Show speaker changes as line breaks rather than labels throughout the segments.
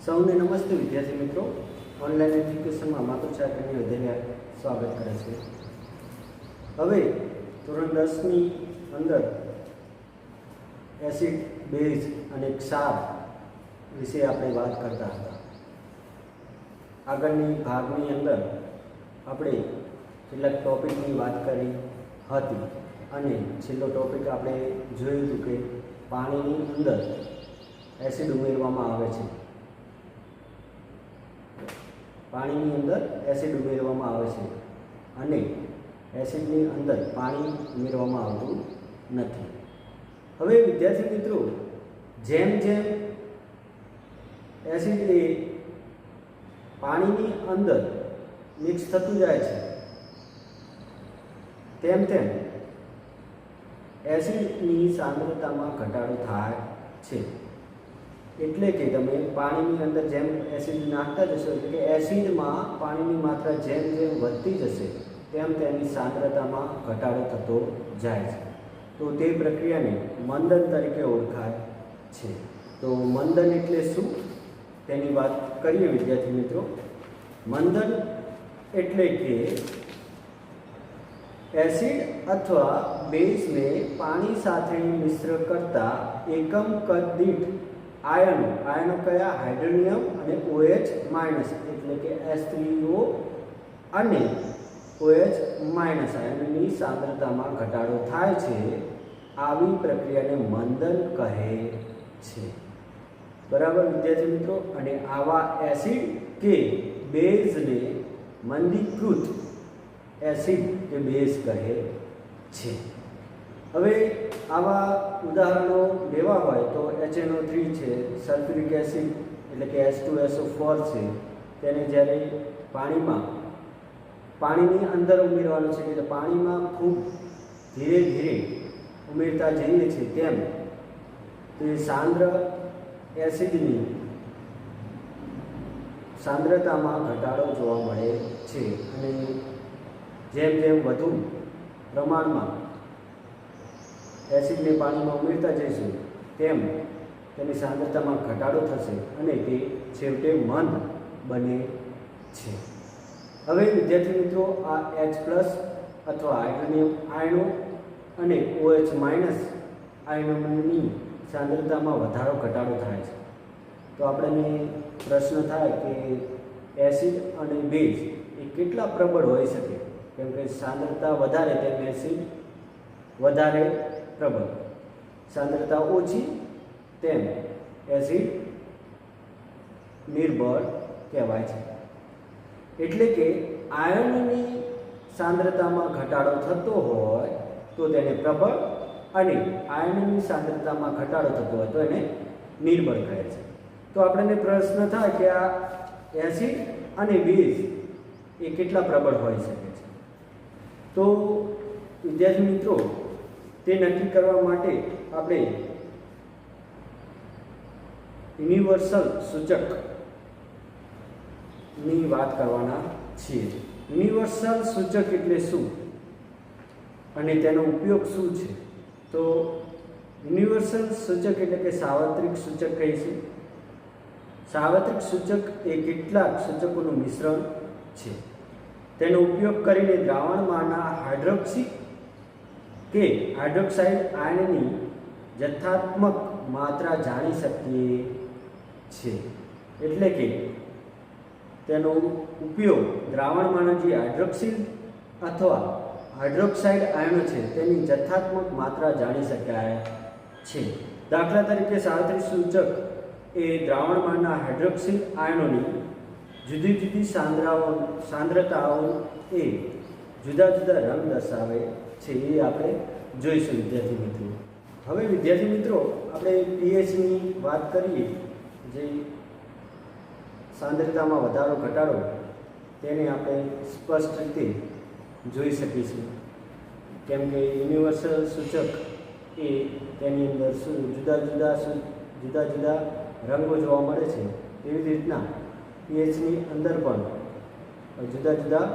સૌને નમસ્તે વિદ્યાર્થી મિત્રો, ઓનલાઈન એજ્યુકેશનમાં માતૃછાયાની વધેરે સ્વાગત કરે છે. હવે ધોરણ 10ની અંદર એસિડ, બેઝ અને ક્ષાર વિશે આપણે વાત કરતા હતા. આગળની ભાગની અંદર આપણે કેટલાક ટોપિકની વાત કરી હતી અને છેલ્લો ટોપિક આપણે જોયું હતું કે પાણીની અંદર એસિડ ઉમેરવામાં આવે છે. પાણીની અંદર એસિડ ઉમેરવામાં આવે છે અને એસિડની અંદર પાણી ઉમેરવામાં આવતું નથી. હવે વિદ્યાર્થી મિત્રો, જેમ જેમ એસિડ એ પાણીની અંદર મિક્સ થતું જાય છે તેમ તેમ એસિડની સાંદ્રતામાં ઘટાડો થાય છે. એટલે કે તમે પાણીની અંદર જેમ એસિડ નાખતા જશો, એટલે કે એસિડમાં પાણીની માત્રા જેમ જેમ વધતી જશે તેમ તેની સાંદ્રતામાં ઘટાડો થતો જાય છે. તો તે પ્રક્રિયાને મંદન તરીકે ઓળખાય છે. તો મંદન એટલે શું તેની વાત કરીએ વિદ્યાર્થી મિત્રો. મંદન એટલે કે એસિડ અથવા બેઝને પાણી સાથે મિશ્ર કરતા એકમ કદ દીઠ આયનો કયા? હાઇડ્રોનિયમ અને OH માઇનસ એટલે કે H3O અને OH માઇનસ આયનની સાંદ્રતામાં ઘટાડો થાય છે. આવી પ્રક્રિયાને મંદન કહે છે. બરાબર વિદ્યાર્થી મિત્રો. અને આવા એસિડ કે બેઝને મંદીકૃત એસિડ કે બેઝ કહે છે. હવે આવા ઉદાહરણો લેવા હોય તો HNO3 છે, સલ્ફ્યુરિક એસિડ એટલે કે H2SO4 છે. તેને જ્યારે પાણીની અંદર ઉમેરવાનું છે, એટલે પાણીમાં ખૂબ ધીરે ધીરે ઉમેરતા જઈએ છીએ તેમ તે સાંદ્ર એસિડની સાંદ્રતામાં ઘટાડો જોવા મળે છે. અને જેમ જેમ વધુ પ્રમાણમાં એસિડને પાણીમાં ઉમેરતા જઈશું તેમ તેની સાંદ્રતામાં ઘટાડો થશે અને તે છેવટે મંદ બને છે. હવે વિદ્યાર્થી મિત્રો, આ H+ અથવા હાઇડ્રોનિયમ આયનો અને OH માઇનસ આયનોની સાંદ્રતામાં વધારો ઘટાડો થાય છે. તો આપણને પ્રશ્ન થાય કે એસિડ અને બેઝ એ કેટલા પ્રબળ હોઈ શકે? કેમ કે સાંદ્રતા વધારે તેમ એસિડ વધારે પ્રબળ, સાંદ્રતા ઓછી તેમ એસિડ નિર્બળ કહેવાય છે. એટલે કે આયનની સાંદ્રતામાં ઘટાડો થતો હોય તો તેને પ્રબળ અને આયનની સાંદ્રતામાં ઘટાડો થતો હોય તો એને નિર્બળ કહે છે. તો આપણને પ્રશ્ન થાય કે આ એસિડ અને બેઝ એ કેટલા પ્રબળ હોઈ શકે છે? તો વિદ્યાર્થી મિત્રો, તે નક્કી કરવા માટે આપણે યુનિવર્સલ સૂચકની વાત કરવાના છીએ. યુનિવર્સલ સૂચક એટલે શું અને તેનો ઉપયોગ શું છે? તો યુનિવર્સલ સૂચક એટલે કે સાર્વત્રિક સૂચક કહીશું. સાર્વત્રિક સૂચક એ કેટલાક સૂચકોનું મિશ્રણ છે. તેનો ઉપયોગ કરીને દ્રાવણમાંના હાઇડ્રોક્સી કે હાઇડ્રોક્સાઇડ આયનની જથ્થાત્મક માત્રા જાણી શકીએ છીએ. એટલે કે તેનો ઉપયોગ દ્રાવણમાંના જે હાઇડ્રોક્સિલ અથવા હાઇડ્રોક્સાઇડ આયનો છે તેની જથ્થાત્મક માત્રા જાણી શકાય છે. દાખલા તરીકે સાર્વત્રિક સૂચક એ દ્રાવણમાંના હાઇડ્રોક્સિલ આયનોની જુદી જુદી સાંદ્રતાઓ એ જુદા જુદા રંગ દર્શાવે છે. એ આપણે જોઈશું વિદ્યાર્થી મિત્રો. હવે વિદ્યાર્થી મિત્રો, આપણે pHની વાત કરીએ, જે સાંદ્રતામાં વધારો ઘટાડો તેને આપણે સ્પષ્ટ રીતે જોઈ શકીશું. કેમ કે યુનિવર્સલ સૂચક એ તેની અંદર જુદા જુદા રંગો જોવા મળે છે. તેવી જ રીતના pHની અંદર પણ જુદા જુદા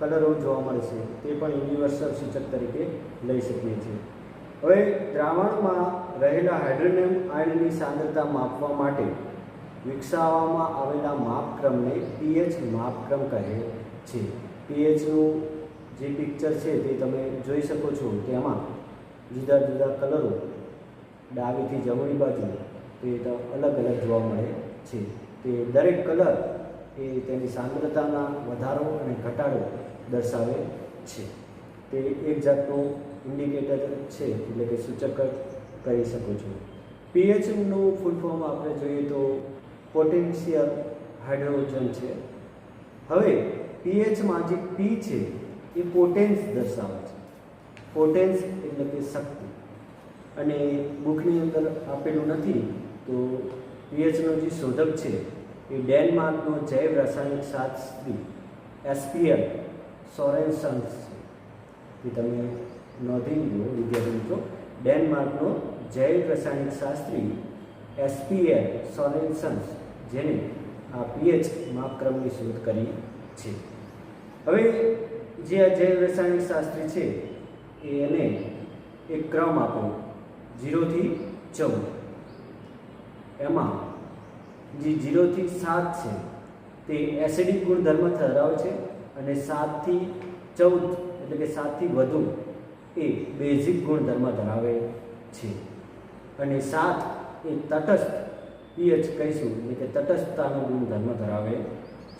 કલરો જોવા મળે છે. તે પણ યુનિવર્સલ સૂચક તરીકે લઈ શકીએ છીએ. હવે દ્રાવણમાં રહેલા હાઇડ્રોનિયમ આયનની સાંદ્રતા માપવા માટે વિકસાવવામાં આવેલા માપક્રમને પીએચ માપક્રમ કહે છે. પીએચનું જે પિક્ચર છે તે તમે જોઈ શકો છો. તેમાં જુદા જુદા કલરો ડાબીથી જમણી બાજુ તે તો અલગ અલગ જોવા મળે છે. તે દરેક કલર એ તેની સાંદ્રતાના વધારો અને ઘટાડો દર્શાવે છે. તે એક જાતનું ઇન્ડિકેટર છે, એટલે કે સૂચક કરી શકો છો. પીએચનું ફૂલ ફોર્મ આપણે જોઈએ તો પોટેન્શિયલ હાઇડ્રોજન છે. હવે પીએચમાં જે પી છે એ પોટેન્સ દર્શાવે છે. પોટેન્સ એટલે કે શક્તિ. અને બુકની અંદર આપેલું નથી તો પીએચનો જે શોધક છે એ ડેનમાર્કનો જૈવ રાસાયણિક શાસ્ત્રી એસપીએલ સોરેન્સન્સ છે. એ તમે નોંધી લો વિદ્યાર્થી મિત્રો. ડેનમાર્કનો જૈવ રાસાયણિક શાસ્ત્રી એસપીએલ સોરેન્સન્સ, જેને આ પીએચ માપક્રમની શોધ કરી છે. હવે જે આ જૈવ રાસાયણિક શાસ્ત્રી છે એને એક ક્રમ આપ્યો 0 થી 14. એમાં જે 0 થી 7 છે તે એસિડિક ગુણધર્મ ધરાવે છે અને 7 થી 14 એટલે કે 7 થી વધુ એ બેઝિક ગુણધર્મ ધરાવે છે. અને 7 એ તટસ્થ પીએચ કહીશું, એટલે કે તટસ્થતાનો ગુણધર્મ ધરાવે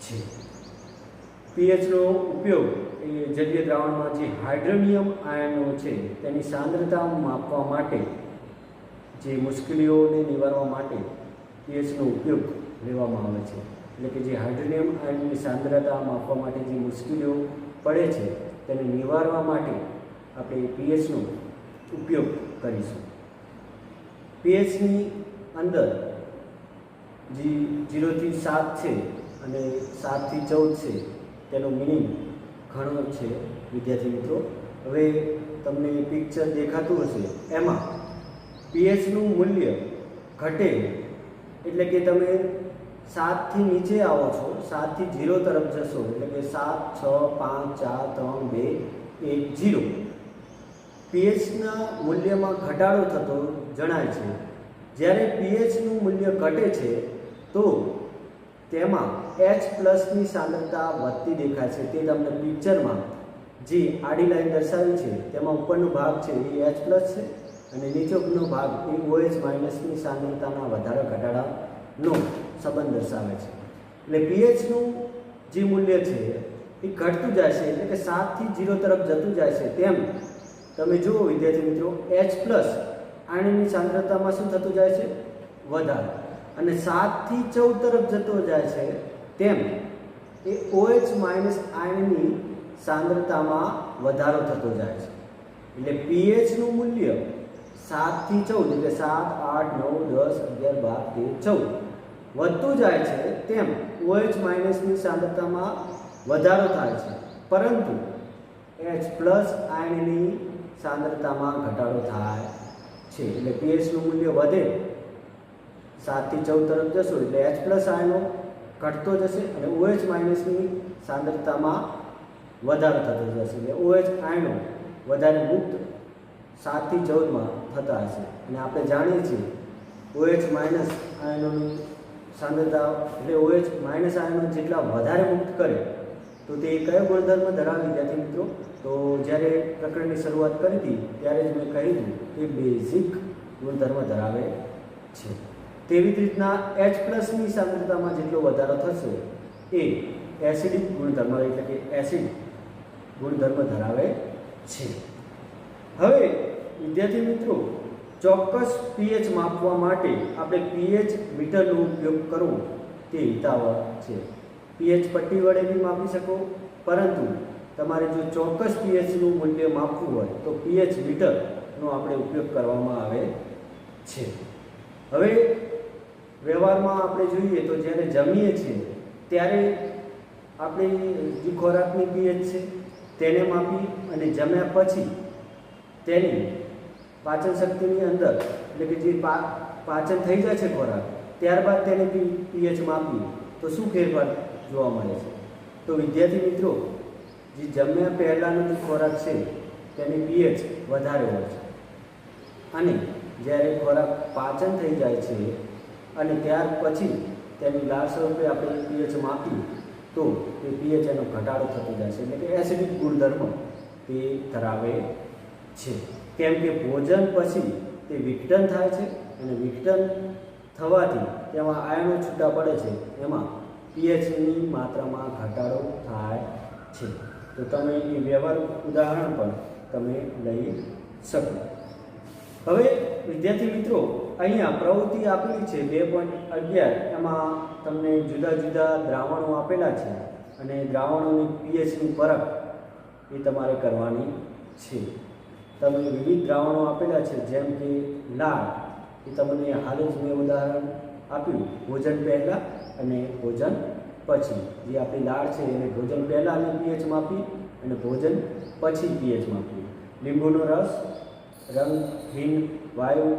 છે. પીએચનો ઉપયોગ એ જલીય દ્રાવણમાં જે હાઇડ્રોનિયમ આયનો છે તેની સાંદ્રતા માપવા માટે, જે મુશ્કેલીઓને નિવારવા માટે પીએચનો ઉપયોગ લેવામાં આવે છે. એટલે કે જે હાઇડ્રોનિયમ આયનની સાંદ્રતા માપવા માટે જે મુશ્કેલીઓ પડે છે તેને નિવારવા માટે આપણે પીએચનો ઉપયોગ કરીશું. પીએચની અંદર જે 0 થી 7 છે અને 7 થી 14 છે તેનો મિનિંગ ઘણો છે વિદ્યાર્થી મિત્રો. હવે તમને પિક્ચર દેખાતું હશે, એમાં પીએચનું મૂલ્ય ઘટે એટલે કે તમે 7 થી નીચે આવો છો, 7 થી 0 તરફ જશો એટલે કે 7, 6, 5, 4, 3, 2, 1, 0 પીએચના મૂલ્યમાં ઘટાડો થતો જણાય છે. જ્યારે પીએચનું મૂલ્ય ઘટે છે તો તેમાં H+ની સાંદ્રતા વધતી દેખાય છે. તે તમને પિક્ચરમાં જે આડી લાઈન દર્શાવી છે તેમાં ઉપરનો ભાગ છે એ H+ છે અને નીચેનો ભાગ એ OH- સાંદ્રતાના વધારા ઘટાડાનો સંબંધ દર્શાવે છે. એટલે પીએચનું જે મૂલ્ય છે એ ઘટતું જાય છે, એટલે કે 7 થી 0 તરફ જતું જાય છે. તેમ તમે જુઓ વિદ્યાર્થી મિત્રો, H+ આયનની સાંદ્રતામાં શું થતું જાય છે? વધારો. અને 7 થી 14 તરફ જતો જાય છે તેમ એ OH- આયનની સાંદ્રતામાં વધારો થતો જાય છે. એટલે પીએચનું મૂલ્ય 7 થી 14 એટલે 7, 8, 9, 10, 11, 12, 13, 14 વધતું જાય છે તેમ OH- સાંદ્રતામાં વધારો થાય છે, પરંતુ H+ આયનની સાંદ્રતામાં ઘટાડો થાય છે. એટલે પીએચનું મૂલ્ય વધે, 7 થી 14 તરફ જશો એટલે H+ આયનો ઘટતો જશે અને OH- સાંદ્રતામાં વધારો થતો જશે. એટલે OH આયનો વધારે મુક્ત 7 થી 14માં થતા હશે. અને આપણે જાણીએ છીએ OH- આયનોની સાંદ્રતા એટલે OH- આયનો જેટલા વધારે મુક્ત કરે તો તે કયો ગુણધર્મ ધરાવે વિદ્યાર્થી મિત્રો? તો જ્યારે પ્રકરણની શરૂઆત કરી હતી ત્યારે જ મેં કહ્યું કે બેઝિક ગુણધર્મ ધરાવે છે. તેવી જ રીતના H+ની સાંદ્રતામાં જેટલો વધારો થશે એ એસિડિક ગુણધર્મ એટલે કે એસિડ ગુણધર્મ ધરાવે છે. હવે વિદ્યાર્થી મિત્રો, ચોક્કસ પીએચ માપવા માટે આપણે પીએચ મીટરનો ઉપયોગ કરવો તે હિતાવહ છે. પીએચ પટ્ટી વડે બી માપી શકો, પરંતુ તમારે જો ચોક્કસ પીએચનું મૂલ્ય માપવું હોય તો પીએચ મીટરનો આપણે ઉપયોગ કરવામાં આવે છે. હવે વ્યવહારમાં આપણે જોઈએ તો જ્યારે જમીએ છીએ ત્યારે આપણે જે ખોરાકની પીએચ છે તેને માપી અને જમ્યા પછી તેની પાચન શક્તિની અંદર એટલે કે જે પાચન થઈ જાય છે ખોરાક, ત્યારબાદ તેને પીએચ માપીએ તો શું ફેરફાર જોવા મળે છે? તો વિદ્યાર્થી મિત્રો, જે જમ્યા પહેલાંનો જે ખોરાક છે તેની પીએચ વધારે હોય છે, અને જ્યારે ખોરાક પાચન થઈ જાય છે અને ત્યાર પછી તેની લાળ સ્વરૂપે આપણે પીએચ માપીએ તો તે પીએચ એનો ઘટાડો થતો જાય છે, એટલે કે એસિડિક ગુણધર્મ તે ધરાવે છે. કેમ કે ભોજન પછી તે વિઘટન થાય છે અને વિઘટન થવાથી તેમાં આયનો છૂટા પડે છે, એમાં પીએચની માત્રામાં ઘટાડો થાય છે. તો તમે એ વ્યવહારુ ઉદાહરણ પણ તમે લઈ શકો. હવે વિદ્યાર્થી મિત્રો, અહીંયા પ્રવૃત્તિ આપેલી છે 2.11, એમાં તમને જુદા જુદા દ્રાવણો આપેલા છે અને દ્રાવણોની પીએચની પરખ એ તમારે કરવાની છે. તમે વિવિધ દ્રાવણો આપેલા છે, જેમ કે લાળ, એ તમને હાલ જ મેં ઉદાહરણ આપ્યું ભોજન પહેલાં અને ભોજન પછી. જે આપણી લાળ છે એને ભોજન પહેલાંની પીએચ માપી અને ભોજન પછી પીએચ માપી. લીંબુનો રસ, રંગહીન વાયુ,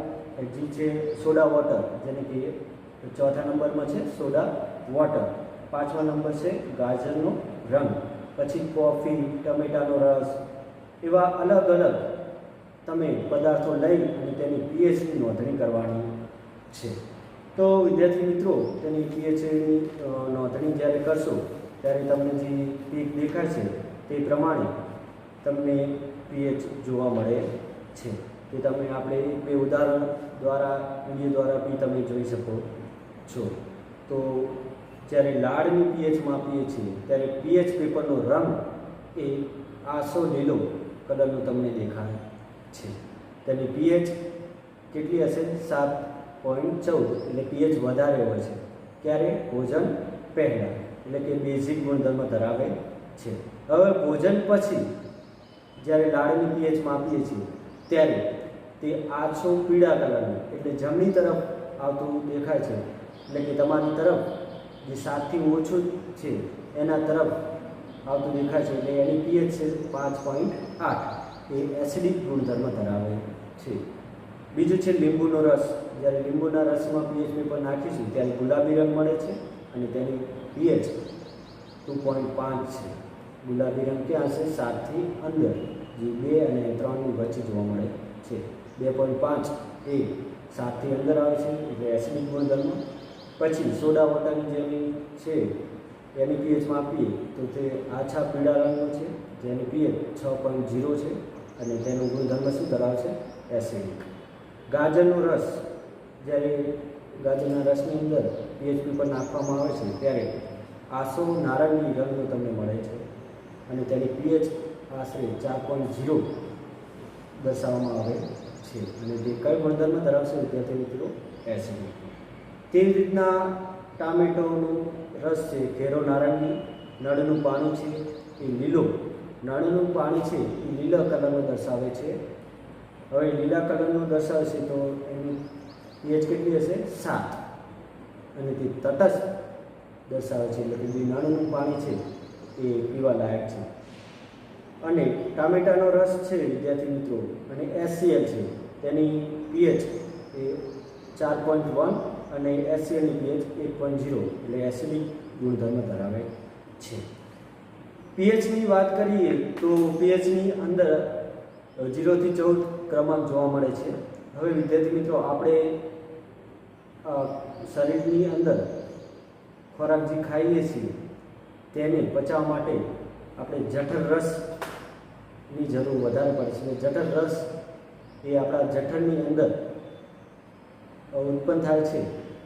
જે છે સોડા વોટર, જેને કે ચોથા નંબરમાં છે સોડા વોટર, પાંચમા નંબર છે ગાજરનો રંગ, પછી કોફી, ટમેટાનો રસ, એવા અલગ અલગ તમે પદાર્થો લઈ અને તેની પીએચની નોંધણી કરવાની છે. તો વિદ્યાર્થી મિત્રો, તેની પીએચની નોંધણી જ્યારે કરશો ત્યારે તમને જે પીક દેખાય છે તે પ્રમાણે તમને પીએચ જોવા મળે છે. તે તમે આપણે બે ઉદાહરણ દ્વારા, વિડીયો દ્વારા બી તમે જોઈ શકો છો. તો જ્યારે લાળની પીએચ માપીએ છીએ ત્યારે પીએચ પેપરનો રંગ એ આસો લીલો કલરનો તમને દેખાય છે. તેની પીએચ કેટલી હશે? 7.14, એટલે પીએચ વધારે હોય છે. ક્યારે? ભોજન પહેલાં, એટલે કે બેઝિક ગુણધર્મ ધરાવે છે. હવે ભોજન પછી જ્યારે લાળની પીએચ માપીએ છીએ ત્યારે તે આછો પીળા કલરનું, એટલે જમણી તરફ આવતું દેખાય છે, એટલે કે તમારી તરફ જે 7થી ઓછું છે એના તરફ આવતું દેખાય છે, એટલે એની પીએચ છે 5.8, એ એસિડિક ગુણધર્મ ધરાવે છે. બીજું છે લીંબુનો રસ. જ્યારે લીંબુના રસમાં પીએચ પેપર નાખીશું ત્યારે ગુલાબી રંગ મળે છે અને તેની પીએચ 2.5 છે. ગુલાબી રંગ ક્યાં હશે? 7થી અંદર, જે 2 અને 3ની વચ્ચે જોવા મળે છે. 2.5 એ 7થી અંદર આવે છે, એટલે એસિડિક ગુણધર્મ. પછી સોડા વોટરની જેની છે એની પીએચ માપીએ તો તે આછા પીળા રંગનો છે, જેની પીએચ 6.0 છે અને તેનું ગુણધર્મ શું ધરાવે છે? એસિડિક. ગાજરનો રસ. જ્યારે ગાજરના રસની અંદર પીએચ પેપર નાખવામાં આવે છે ત્યારે આસો નારંગી રંગનો તમને મળે છે અને તેની પીએચ આશરે 4.0 દર્શાવવામાં આવે છે અને તે કઈ ગુણધર્મ ધરાવશે? વિદ્યાર્થી મિત્રો, એસિડિક. તેવી રીતના ટામેટોનો રસ છે, ઘેરો નારંગી, નળનું પાણી છે એ લીલો, નળનું પાણી છે એ લીલા કલરનો દર્શાવે છે. હવે લીલા કલરનો દર્શાવે છે તો એની પીએચ કેટલી હશે? 7, અને તે તટસ્થ દર્શાવે છે, એટલે કે જે નળનું પાણી છે એ પીવા લાયક છે. અને ટામેટાનો રસ છે વિદ્યાર્થી મિત્રો, અને HCl છે, તેની પીએચ એ 4.1 અને HClની પીએચ 1.0, એટલે એસિડિક ગુણધર્મ ધરાવે છે. પીએચની વાત કરીએ તો પીએચની અંદર 0 થી 14 ક્રમાંક જોવા મળે છે. હવે વિદ્યાર્થી મિત્રો, આપણે શરીરની અંદર ખોરાક જે ખાઈએ છીએ તેને પચાવવા માટે આપણે જઠર રસની જરૂર વધારે પડે છે. જઠર રસ એ આપણા જઠરની અંદર ઉત્પન્ન થાય છે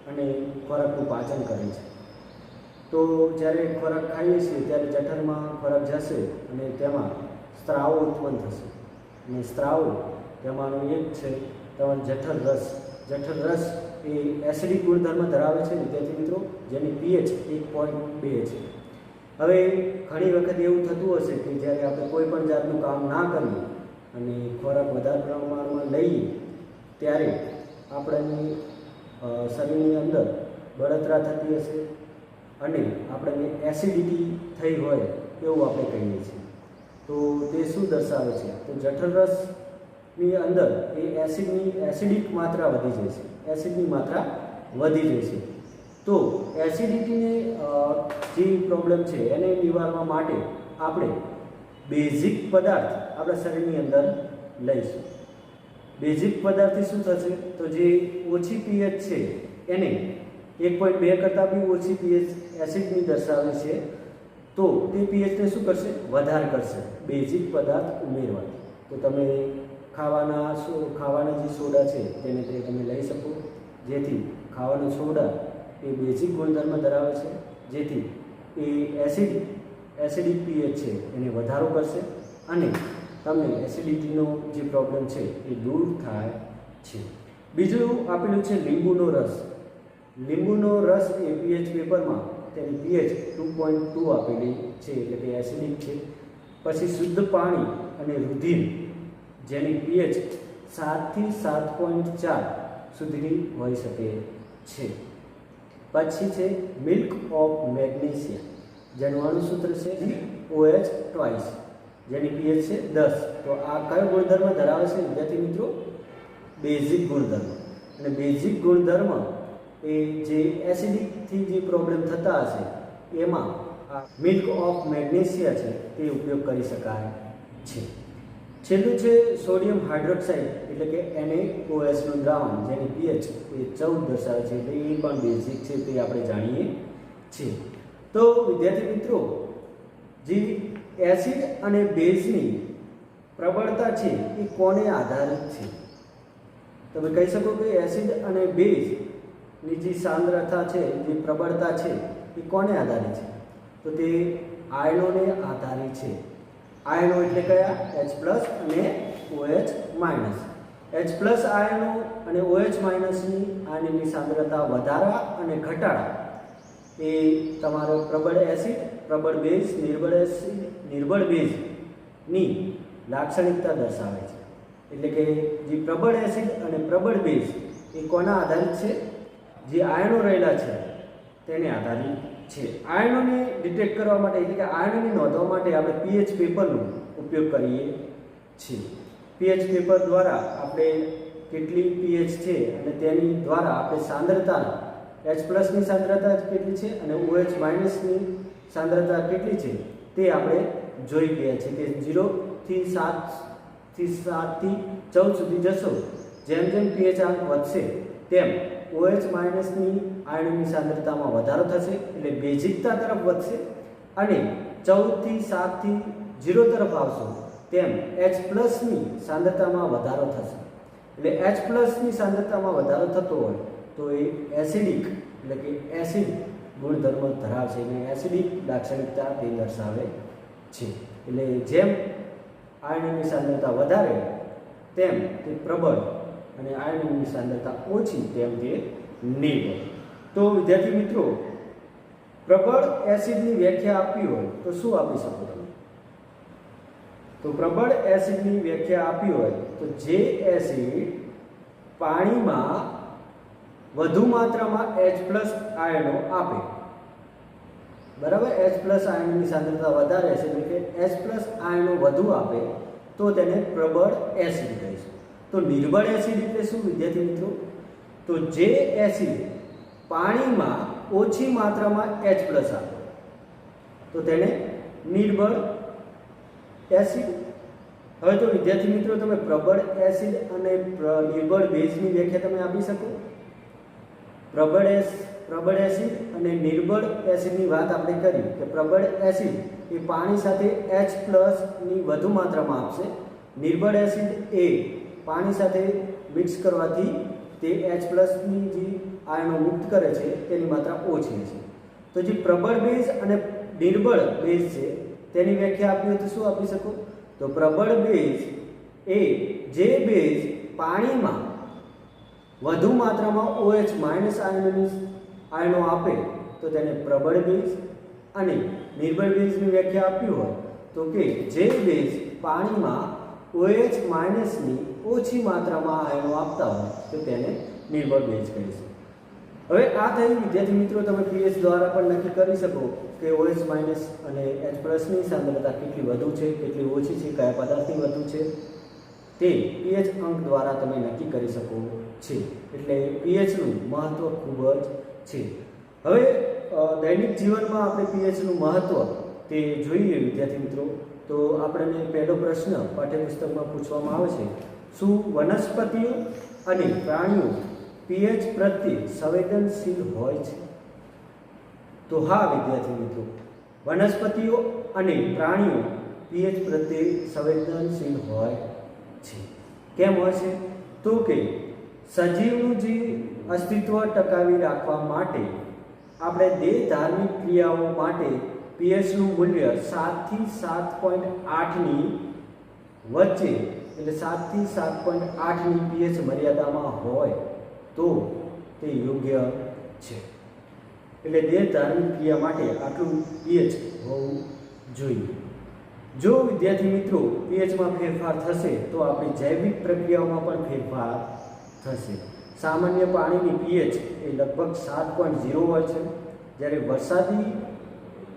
અને ખોરાકનું પાચન કરે છે. તો જ્યારે ખોરાક ખાઈએ છીએ ત્યારે જઠરમાં ખોરાક જશે અને તેમાં સ્ત્રાવો ઉત્પન્ન થશે, અને સ્ત્રાવો તેમાંનો એક છે તમારો જઠર રસ. જઠર રસ એ એસિડિક ગુણધર્મ ધરાવે છે વિદ્યાર્થી મિત્રો, જેની પીએચ 1.2 છે. હવે ઘણી વખત એવું થતું હશે કે જ્યારે આપણે કોઈ પણ જાતનું કામ ના કરીએ અને ખોરાક વધારે પ્રમાણમાં લઈએ ત્યારે આપણને શરીરની અંદર બળતરા થતી હશે અને આપણને એસિડિટી થઈ હોય એવું આપણે કહીએ છીએ. તો તે શું દર્શાવે છે? તો જઠર રસની અંદર એ એસિડિક માત્રા વધી જાય છે, એસિડની માત્રા વધી જાય છે. તો એસિડિટીની જે પ્રોબ્લેમ છે એને નિવારવા માટે આપણે બેઝિક પદાર્થ આપણા શરીરની અંદર લઈશું. બેઝિક પદાર્થથી શું થશે? તો જે ઓછી પીએચ છે એને 1.2 કરતાં બી ઓછી પીએચ એસિડની દર્શાવે છે તો તે પીએચને શું કરશે? વધારે કરશે બેઝિક પદાર્થ ઉમેરવાથી. તો તમે ખાવાના જે સોડા છે તેને તમે લઈ શકો, જેથી ખાવાનો સોડા એ બેઝિક ગુણધર્મ ધરાવે છે, જેથી એ એસિડિક પીએચ છે એને વધારો કરશે અને તમને એસિડિટીનો જે પ્રોબ્લેમ છે એ દૂર થાય છે. બીજું આપેલું છે લીંબુનો રસ. લીંબુનો રસ એ પીએચ પેપરમાં તેની પીએચ 2.2 આપેલી છે, એટલે કે એસિડિક છે. પછી શુદ્ધ પાણી અને રુધિર જેની પીએચ 7 થી 7.4 સુધીની હોઈ શકે છે. પછી છે મિલ્ક ઓફ મેગ્નેશિયા, જેનું અણુસૂત્ર છે OH ટ્વાઇસ, જેની પીએચ છે 10. તો આ કયો ગુણધર્મ ધરાવે છે વિદ્યાર્થી મિત્રો? બેઝિક ગુણધર્મ. અને બેઝિક ગુણધર્મ એ જે એસિડિકથી જે પ્રોબ્લેમ થતા હશે એમાં આ મિલ્ક ઓફ મેગ્નેશિયા છે તે ઉપયોગ કરી શકાય છે. છેલ્લું છે સોડિયમ હાઇડ્રોક્સાઇડ, એટલે કે NaOH નું દ્રાવણ, જેની પીએચ એ 14 દર્શાવે છે, એટલે એ પણ બેઝિક છે તે આપણે જાણીએ છીએ. તો વિદ્યાર્થી મિત્રો, જે એસિડ અને બેઝની પ્રબળતા છે એ કોને આધારિત છે? તમે કહી શકો કે એસિડ અને બેઝની જે સાંદ્રતા છે, જે પ્રબળતા છે એ કોને આધારિત છે? તો તે આયનોને આધારિત છે. આયનો એટલે કયા? H+ અને OH-. H+ આયનો અને OH- આયનની સાંદ્રતા વધારા અને ઘટાડા એ તમારો પ્રબળ એસિડ, પ્રબળ બેઝ, નિર્બળ બેઝની લાક્ષણિકતા દર્શાવે છે. એટલે કે જે પ્રબળ એસિડ અને પ્રબળ બેઝ એ કોના આધારિત છે? જે આયનો રહેલા છે તેને આધારિત છે. આયનોને ડિટેક્ટ કરવા માટે, એટલે કે આયનોને નોંધવા માટે આપણે પીએચ પેપરનો ઉપયોગ કરીએ છીએ. પીએચ પેપર દ્વારા આપણે કેટલી પીએચ છે અને તેની દ્વારા આપણે સાંદ્રતા, H+ ની સાંદ્રતા કેટલી છે અને OH- ની સાંદ્રતા કેટલી છે તે આપણે જોઈ ગયા છે કે 0 થી 7 થી 14 સુધી જશો, જેમ જેમ પીએચ આંક વધશે તેમ OH- ની આયનની સાંદ્રતામાં વધારો થશે, એટલે બેઝિકતા તરફ વધશે. અને 14 થી 7 થી 0 તરફ આવશો તેમ H+ ની સાંદ્રતામાં વધારો થશે. એટલે H+ ની સાંદ્રતામાં વધારો થતો હોય તો એ એસિડિક, એટલે કે એસિડ ગુણધર્મ ધરાવશે અને એસિડિક લાક્ષણિકતા તે દર્શાવે છે. એટલે જેમ આયનની સાંદ્રતા વધારે તેમ તે પ્રબળ અને આયનની સાંદ્રતા ઓછી તેમ તે નિર્બળ. તો વિદ્યાર્થી મિત્રો, પ્રબળ એસિડની વ્યાખ્યા આપવી હોય તો શું આપી શકો તમે? તો પ્રબળ એસિડની વ્યાખ્યા આપી હોય તો જે એસિડ પાણીમાં વધુ માત્રામાં H+ આયનો આપે, બરાબર, H+ આયનની સાંદ્રતા વધારે છે, એટલે કે H+ આયનો વધુ આપે તો તેને પ્રબળ એસિડ કહીશું. તો નિર્બળ એસિડ એટલે શું વિદ્યાર્થી મિત્રો? તો જે એસિડ પાણીમાં ઓછી માત્રામાં H+ આપે તો તેને નિર્બળ એસિડ. હવે તો વિદ્યાર્થી મિત્રો, તમે પ્રબળ એસિડ અને નિર્બળ બેઝની વ્યાખ્યા તમે આપી શકો? પ્રબળ એસિડ અને નિર્બળ એસિડની વાત આપણે કરી કે પ્રબળ એસિડ એ પાણી સાથે H+ ની વધુ માત્રામાં આપશે, નિર્બળ એસિડ એ પાણી સાથે મિક્સ કરવાથી તે H+ ની જે આયનો મુક્ત કરે છે તેની માત્રા ઓછી છે. તો જે પ્રબળ બેઝ અને નિર્બળ બેઝ છે તેની વ્યાખ્યા આપી હોય તો શું આપી શકો? તો પ્રબળ બેઝ એ જે બેઝ પાણીમાં વધુ માત્રામાં OH- આયનો આપે તો તેને પ્રબળ બેઝ. અને નિર્બળ બેઝની વ્યાખ્યા આપી હોય તો કે જે બેઝ પાણીમાં OH- ની ઓછી માત્રામાં આયનો આપતા હોય તો તેને નિર્બળ બેઝ કહીશું. હવે આ થઈ વિદ્યાર્થી મિત્રો, તમે પીએચ દ્વારા પણ નક્કી કરી શકો કે OH- અને H+ ની સાંદ્રતા કેટલી વધુ છે, કેટલી ઓછી છે, કયા પદાર્થની વધુ છે તે પીએચ અંક દ્વારા તમે નક્કી કરી શકો છો. એટલે પીએચનું મહત્વ ખૂબ જ છે. હવે દૈનિક જીવનમાં આપણે પીએચનું મહત્વ તે જોઈએ વિદ્યાર્થી મિત્રો. તો આપણને પહેલો પ્રશ્ન પાઠ્યપુસ્તકમાં પૂછવામાં આવે છે, શું વનસ્પતિઓ અને પ્રાણીઓ પીએચ પ્રત્યે સંવેદનશીલ હોય છે? તો હા વિદ્યાર્થી મિત્રો, વનસ્પતિઓ અને પ્રાણીઓ પીએચ પ્રત્યે સંવેદનશીલ હોય છે. કેમ હોય છે? તો કે સજીવનું જે અસ્તિત્વ ટકાવી રાખવા માટે આપણે દેહધાર્મિક ક્રિયાઓ માટે પીએચનું મૂલ્ય 7 થી 7.8ની વચ્ચે, એટલે 7 થી 7.8ની પીએચ મર્યાદામાં હોય તો તે યોગ્ય છે. એટલે દેહધાર્મિક ક્રિયા માટે આટલું પીએચ હોવું જોઈએ. જો વિદ્યાર્થી મિત્રો પીએચમાં ફેરફાર થશે તો આપણી જૈવિક પ્રક્રિયાઓમાં પણ ફેરફાર થશે. સામાન્ય પાણીની પીએચ એ લગભગ 7.0 હોય છે, જ્યારે વરસાદી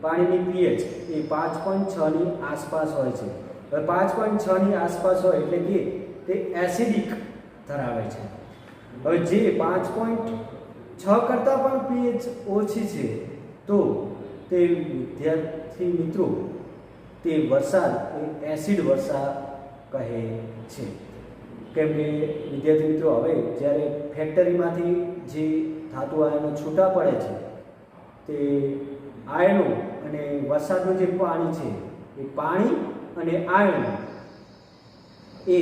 પાણીની પીએચ એ 5.6ની આસપાસ હોય છે. હવે 5.6ની આસપાસ હોય એટલે કે તે એસિડિક ધરાવે છે. હવે જે 5.6 કરતાં પણ પીએચ ઓછી છે તો તે વિદ્યાર્થી મિત્રો તે વરસાદ એ એસિડ વરસાદ કહે છે. કેમ કે વિદ્યાર્થી મિત્રો હવે જ્યારે ફેક્ટરીમાંથી જે ધાતુ આયનો છૂટા પડે છે તે આયનો અને વરસાદનું જે પાણી છે એ પાણી અને આયનો એ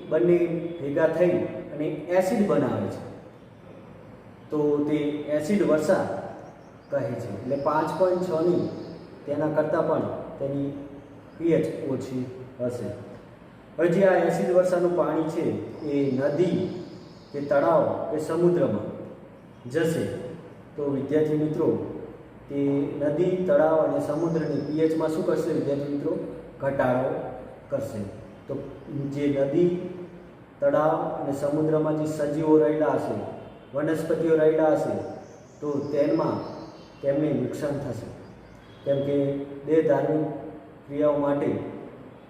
બંને ભેગા થઈ અને એસિડ બનાવે છે, તો તે એસિડ વરસાદ કહે છે. એટલે 5.6ની તેના કરતાં પણ તેની પીએચ ઓછી હશે. હવે જે આ એસિડ વરસાદનું પાણી છે એ નદી કે તળાવ કે સમુદ્રમાં જશે તો વિદ્યાર્થી મિત્રો તે નદી, તળાવ અને સમુદ્રની પીએચમાં શું કરશે વિદ્યાર્થી મિત્રો? ઘટાડો કરશે. તો જે નદી, તળાવ અને સમુદ્રમાં જે સજીવો રહેલા હશે, વનસ્પતિઓ રહેલા હશે તો તેમને નુકસાન થશે. કેમ કે દેહધાર્મિક ક્રિયાઓ માટે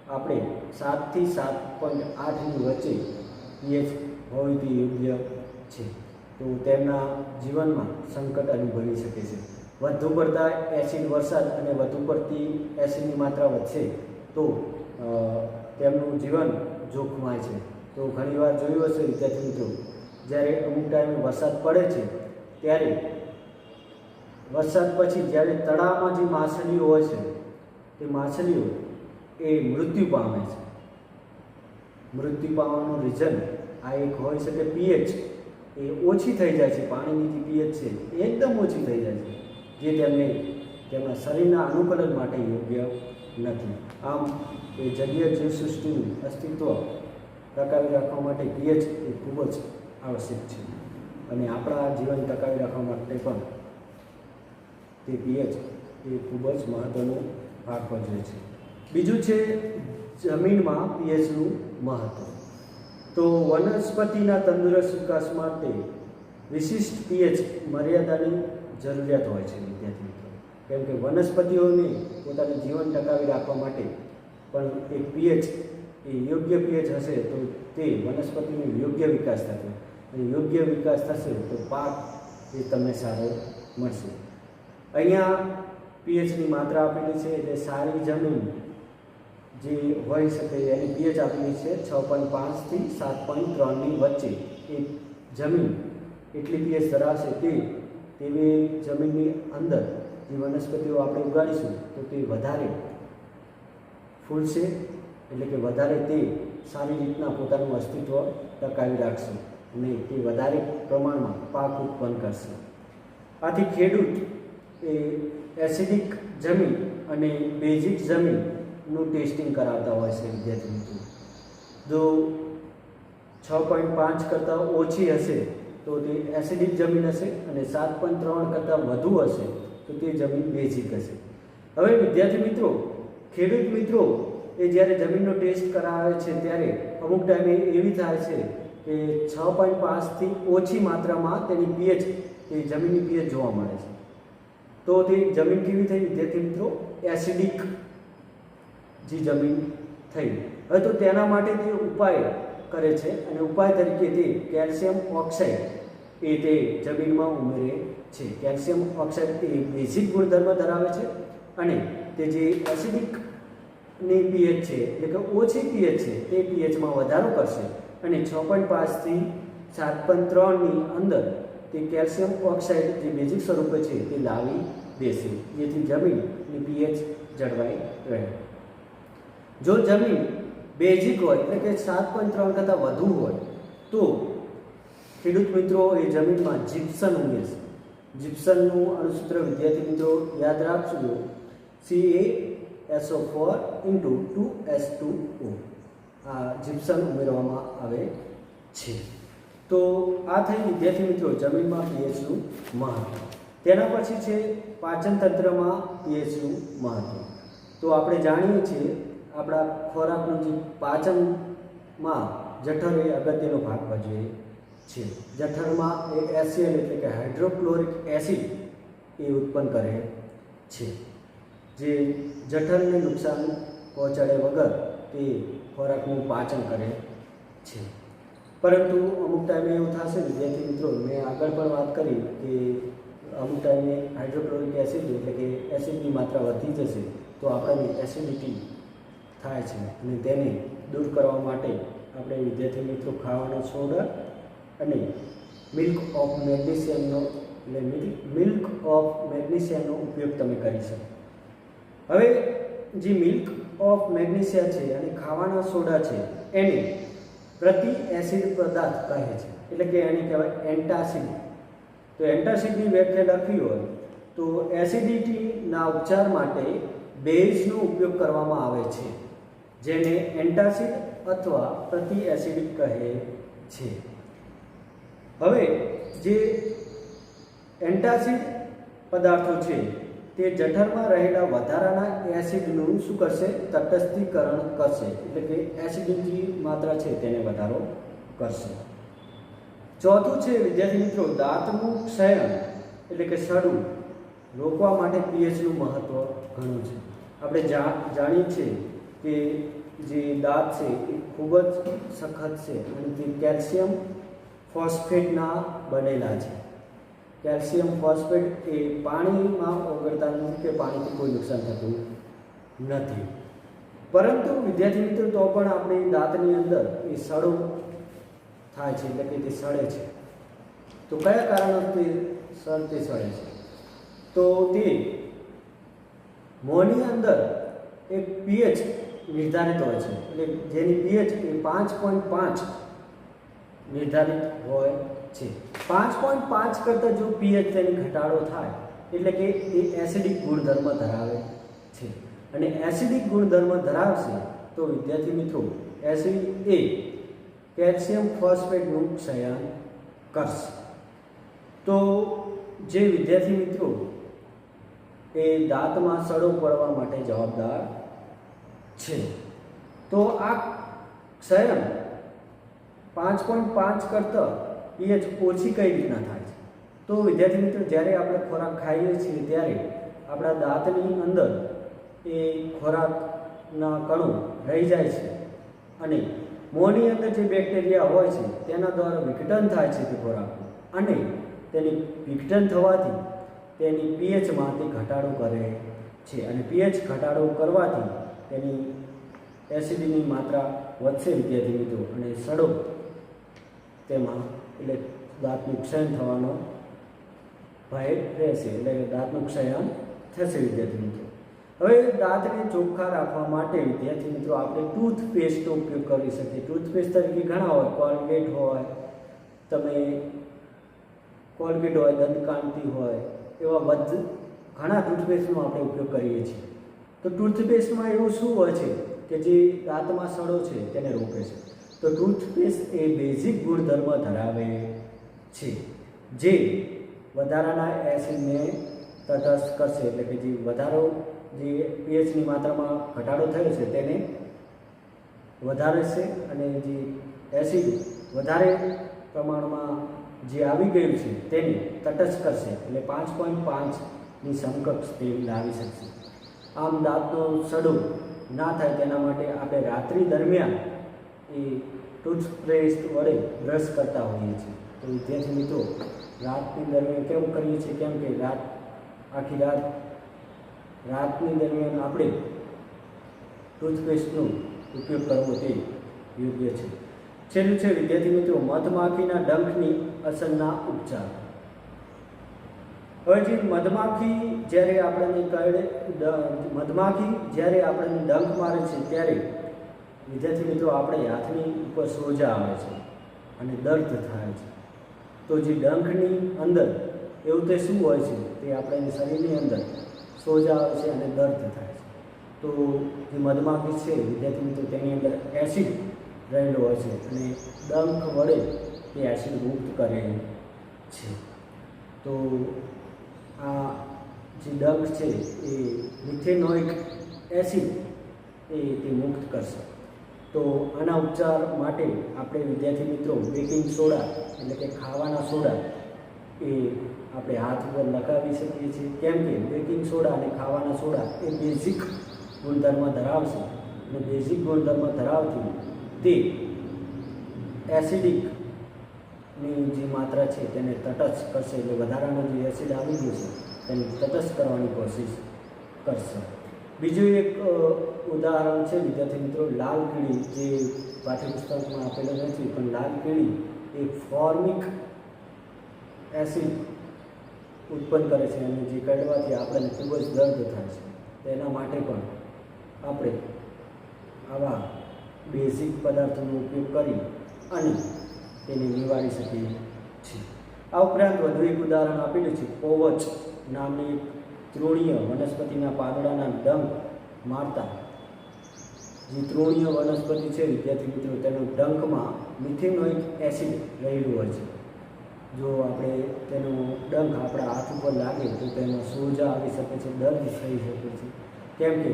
આપણે 7 થી 7.8ની વચ્ચે પીએચ હોવી તે યોગ્ય છે. તો તેમના જીવનમાં સંકટ અનુભવી શકે છે. વધુ પડતા એસિડ વરસાદ અને વધુ પડતી એસિડની માત્રા વધશે તો તેમનું જીવન જોખમાય છે. તો ઘણીવાર જોયું હશે વિદ્યાર્થી મિત્રો, જ્યારે અમુક ટાઈમે વરસાદ પડે છે ત્યારે વરસાદ પછી જ્યારે તળાવમાં જે માછલીઓ હોય છે તે માછલીઓ એ મૃત્યુ પામે છે. મૃત્યુ પામવાનું રીઝન આ એક હોઈ શકે, પીએચ એ ઓછી થઈ જાય છે. પાણીની જે પીએચ છે એ એકદમ ઓછી થઈ જાય છે, જે તેમના શરીરના અનુકૂલન માટે યોગ્ય નથી. આમ એ જલીય જીવસૃષ્ટિનું અસ્તિત્વ ટકાવી રાખવા માટે પીએચ એ ખૂબ જ આવશ્યક છે અને આપણા જીવન ટકાવી રાખવા માટે પણ તે પીએચ એ ખૂબ જ મહત્ત્વનો ભાગ ભજવે છે. બીજું છે જમીનમાં પીએચનું મહત્ત્વ. તો વનસ્પતિના તંદુરસ્ત વિકાસ માટે વિશિષ્ટ પીએચ મર્યાદાની જરૂરિયાત હોય છે વિદ્યાર્થી મિત્રો. કેમ કે વનસ્પતિઓને પોતાનું જીવન ટકાવી રાખવા માટે પણ એક પીએચ એ યોગ્ય પીએચ હશે તો તે વનસ્પતિનો યોગ્ય વિકાસ થશે અને યોગ્ય વિકાસ થશે તો પાક એ તમને સારો મળશે. અહીંયા પીએચની માત્રા આપેલી છે, એટલે સારી જમીન જે હોઈ શકે એની પીએચ આપેલી છે 6.5 થી 7.3ની વચ્ચે. એ જમીન એટલી પીએચ ધરાવશે તેવી જમીનની અંદર જે વનસ્પતિઓ આપણે ઉગાડીશું તો તે વધારે ફૂલશે, એટલે કે વધારે તે સારી રીતના પોતાનું અસ્તિત્વ ટકાવી રાખશે અને તે વધારે પ્રમાણમાં પાક ઉત્પન્ન કરશે. આથી ખેડૂત એ એસિડિક જમીન અને બેઝિક જમીનનું ટેસ્ટિંગ કરાવતા હોય છે વિદ્યાર્થી મિત્રો. જો 6.5 કરતાં ઓછી હશે તો તે એસિડિક જમીન હશે અને 7.3 કરતાં વધુ હશે તો તે જમીન બેઝિક હશે. હવે વિદ્યાર્થી મિત્રો, ખેડૂત મિત્રો એ જ્યારે જમીનનો ટેસ્ટ કરાવે છે ત્યારે અમુક ટાઈમે એવી થાય છે કે 6.5થી ઓછી માત્રામાં તેની પીએચ એ જમીનની પીએચ જોવા મળે છે. તો તે જમીન કેવી થઈ વિદ્યાર્થી મિત્રો? એસિડિક જે જમીન થઈ. હવે તો તેના માટે તે ઉપાય કરે છે અને ઉપાય તરીકે તે કેલ્શિયમ ઓક્સાઇડ એ તે જમીનમાં ઉમેરે છે. કેલ્શિયમ ઓક્સાઇડ એ બેઝિક ગુણધર્મ ધરાવે છે અને તે જે એસિડિકની પીએચ છે એટલે કે ઓછી પીએચ છે તે પીએચમાં વધારો કરશે અને 6.5થી 7.3ની અંદર તે કેલ્શિયમ ઓક્સાઇડ જે બેઝિક સ્વરૂપે છે તે લાવી દેશે, જેથી જમીનની પીએચ જળવાઈ રહે. જો જમીન બેઝિક હોય એટલે કે 7.3 કરતાં વધુ હોય તો ખેડૂત મિત્રો એ જમીનમાં જીપ્સમ ઉમેરશે. જીપ્સમનું અણુસૂત્ર વિદ્યાર્થી મિત્રો યાદ રાખજો, CaSO4 × 2H2O. આ જીપ્સમ ઉમેરવામાં આવે છે. તો આ થઈ વિદ્યાર્થી મિત્રો જમીનમાં પીએચનું મહત્વ. તેના પછી છે પાચન તંત્રમાં પીએચનું મહત્વ. તો આપણે જાણીએ છીએ આપણા ખોરાકનું જે પાચનમાં જઠર એ અગત્યનો ભાગ ભજવે છે. જઠરમાં એ HCl એટલે કે હાઇડ્રોક્લોરિક એસિડ એ ઉત્પન્ન કરે છે, જે જઠરને નુકસાન પહોંચાડે વગર તે ખોરાકનું પાચન કરે છે. પરંતુ અમુક ટાઈમે એવું થશે વિદ્યાર્થી મિત્રો, મેં આગળ પણ વાત કરી કે અમુક ટાઈમે હાઇડ્રોક્લોરિક એસિડ એટલે કે એસિડની માત્રા વધી જશે તો આપણને એસિડિટી થાય છે, અને તેને દૂર કરવા માટે આપણે વિદ્યાર્થી મિત્રો ખાવાના સોડા અને મિલ્ક ઓફ મેગ્નેશિયમનો ઉપયોગ તમે કરી શકો. હવે જે મિલ્ક ઓફ મેગ્નેશિયા છે અને ખાવાના સોડા છે એને પ્રતિ એસિડ પદાર્થ કહે છે, એટલે કે એને કહેવાય એન્ટાસિડ. તો એન્ટાસિડની વ્યાખ્યા લખવી હોય તો એસિડિટીના ઉપચાર માટે બેઝનો ઉપયોગ કરવામાં આવે છે, જેને એન્ટાસિડ અથવા પ્રતિ એસિડિક કહે છે. હવે જે એન્ટાસિડ પદાર્થો છે તે જઠરમાં રહેલા વધારાના એસિડનું શું કરશે? તટસ્થીકરણ કરશે, એટલે કે એસિડિટી માત્રા છે તેને વધારો કરશે. ચોથું છે વિદ્યાર્થી મિત્રો દાંતનું ક્ષયન એટલે કે સડવું રોકવા માટે પીએચનું મહત્વ ઘણું છે. આપણે જાણીએ છીએ કે જે દાંત છે એ ખૂબ જ સખત છે અને તે કેલ્શિયમ ફોસ્ફેટના બનેલા છે. કેલ્શિયમ ફોસ્ફેટ એ પાણીમાં ઓગળતા નથી કે પાણીથી કોઈ નુકસાન થતું નથી. પરંતુ વિદ્યાર્થી મિત્રો તો પણ આપણી દાંતની અંદર એ સડો થાય છે, એટલે કે તે સડે છે. તો કયા કારણોથી તે સડે છે? તો તે મોંની અંદર એક પીએચ નિર્ધારિત હોય છે, એટલે જેની પીએચ એ 5.5 નિર્ધારિત હોય છે. 5.5 કરતાં જો પીએચ તેની ઘટાડો થાય એટલે કે એ એસિડિક ગુણધર્મ ધરાવે છે, અને એસિડિક ગુણધર્મ ધરાવશે તો વિદ્યાર્થી મિત્રો એસિડ એ કેલ્શિયમ ફોસ્ફેટનું ક્ષયન કરશે. તો જે વિદ્યાર્થી મિત્રો એ દાંતમાં સડો પડવા માટે જવાબદાર છે, તો આ ક્ષયન 5.5 કરતાં પીએચ ઓછી કઈ રીતના થાય છે? તો વિદ્યાર્થી મિત્રો જ્યારે આપણે ખોરાક ખાઈએ છીએ ત્યારે આપણા દાંતની અંદર એ ખોરાકના કણો રહી જાય છે અને મોંની અંદર જે બેક્ટેરિયા હોય છે તેના દ્વારા વિઘટન થાય છે તે ખોરાકનું, અને તેની વિઘટન થવાથી તેની પીએચમાં તે ઘટાડો કરે છે, અને પીએચ ઘટાડો કરવાથી તેની એસિડની માત્રા વધશે વિદ્યાર્થી મિત્રો, અને સડો તેમાં એટલે દાંતનું ક્ષયન થવાનો ભય રહેશે, એટલે દાંતનું ક્ષયન થશે વિદ્યાર્થી મિત્રો. હવે દાંતને ચોખ્ખા રાખવા માટે વિદ્યાર્થી મિત્રો આપણે ટૂથપેસ્ટનો ઉપયોગ કરી શકીએ. ટૂથપેસ્ટ તરીકે ઘણા હોય, કોલગેટ હોય, તમે કોલગેટ હોય, દંતકાંતિ હોય, એવા ઘણા ટૂથપેસ્ટનો આપણે ઉપયોગ કરીએ છીએ. તો ટૂથપેસ્ટમાં એવું શું હોય છે કે જે દાંતમાં સડો છે તેને રોકે છે? તો ટૂથપેસ્ટ એ બેઝિક ગુણધર્મ ધરાવે છે જે વધારાના એસિડને તટસ્થ કરશે, એટલે કે જે વધારો જે પીએચની માત્રામાં ઘટાડો થયો છે તેને વધારે છે, અને જે એસિડ વધારે પ્રમાણમાં જે આવી ગયું છે તેને તટસ્થ કરશે, એટલે 5.5ની સમકક્ષ તે લાવી શકશે. આમ દાંતનો સડો ના થાય તેના માટે આપણે રાત્રિ દરમિયાન એ ટૂથપેસ્ટ વડે બ્રશ કરતા હોઈએ છીએ. તો વિદ્યાર્થી મિત્રો રાતની દરમિયાન કેમ કરીએ છીએ? કેમ કે આખી રાતની દરમિયાન આપણે ટૂથપેસ્ટનો ઉપયોગ કરવો તે યોગ્ય છે. છેલ્લું છે વિદ્યાર્થી મિત્રો મધમાખીના ડંખની અસરના ઉપચાર. હવે જે મધમાખી જ્યારે આપણને ડંખ મારે છે ત્યારે વિદ્યાર્થી મિત્રો આપણે હાથની ઉપર સોજા આવે છે અને દર્દ થાય છે. તો જે ડંખની અંદર એવું તે શું હોય છે તે આપણા શરીરની અંદર સોજા આવે છે અને દર્દ થાય છે. તો જે મધમાખી છે વિદ્યાર્થી મિત્રો તેની અંદર એસિડ રહેલો હોય છે અને ડંખ વડે તે એસિડ મુક્ત કરે છે. તો આ જે ડંખ છે એ મિથેનોઇક એસિડ તે મુક્ત કરશે. તો આના ઉપચાર માટે આપણે વિદ્યાર્થી મિત્રો બેકિંગ સોડા એટલે કે ખાવાના સોડા એ આપણે હાથ ઉપર લગાવી શકીએ છીએ. કેમ કે બેકિંગ સોડા અને ખાવાના સોડા એ બેઝિક ગુણધર્મ ધરાવશે અને બેઝિક ગુણધર્મ ધરાવથી તે એસિડિકની જે માત્રા છે તેને તટસ્થ કરશે. એટલે વધારાનો જે એસિડ આવી ગયું છે તેને તટસ્થ કરવાની કોશિશ કરશે. બીજું એક ઉદાહરણ છે વિદ્યાર્થી મિત્રો લાલ કીડી, જે પાઠ્યપુસ્તકમાં આપેલો નથી પણ લાલ કીડી એ ફોર્મિક એસિડ ઉત્પન્ન કરે છે અને જે કાઢવાથી આપણને ખૂબ જ દર્દ થાય છે. તેના માટે પણ આપણે આવા બેઝિક પદાર્થોનો ઉપયોગ કરી અને તેને નિવારી શકીએ છીએ. આ ઉપરાંત વધુ એક ઉદાહરણ આપેલું છે પોવચ નામની એક તૃણીય વનસ્પતિના પાંદડાના ડંખ મારતા. જે તૃણીય વનસ્પતિ છે વિદ્યાર્થી મિત્રો તેનું ડંખમાં મિથેનોઇક એસિડ રહેલું હોય છે. જો આપણે તેનો ડંખ આપણા હાથ ઉપર લાગે તો તેમાં સોજા આવી શકે છે, દર્દ થઈ શકે છે. કેમ કે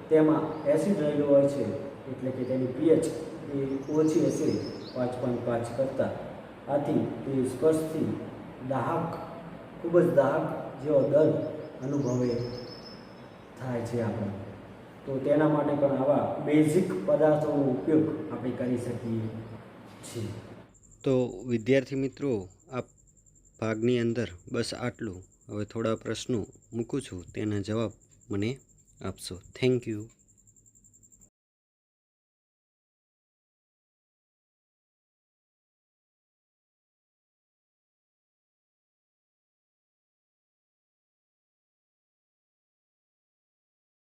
તેમાં એસિડ રહેલું હોય છે એટલે કે તેની pH એ ઓછી હશે 5.5 કરતાં. આથી તે સ્પર્શથી દાહક, ખૂબ જ દાહક જેવો દર્દ અનુભવે થાય છે આપણે. તો તેના માટે પણ આવા બેઝિક પદાર્થોનો ઉપયોગ આપણે કરી શકીએ છીએ.
તો વિદ્યાર્થી મિત્રો આ ભાગની અંદર બસ આટલું. હવે થોડા પ્રશ્નો મૂકું છું, તેના જવાબ મને આપશો. Thank you.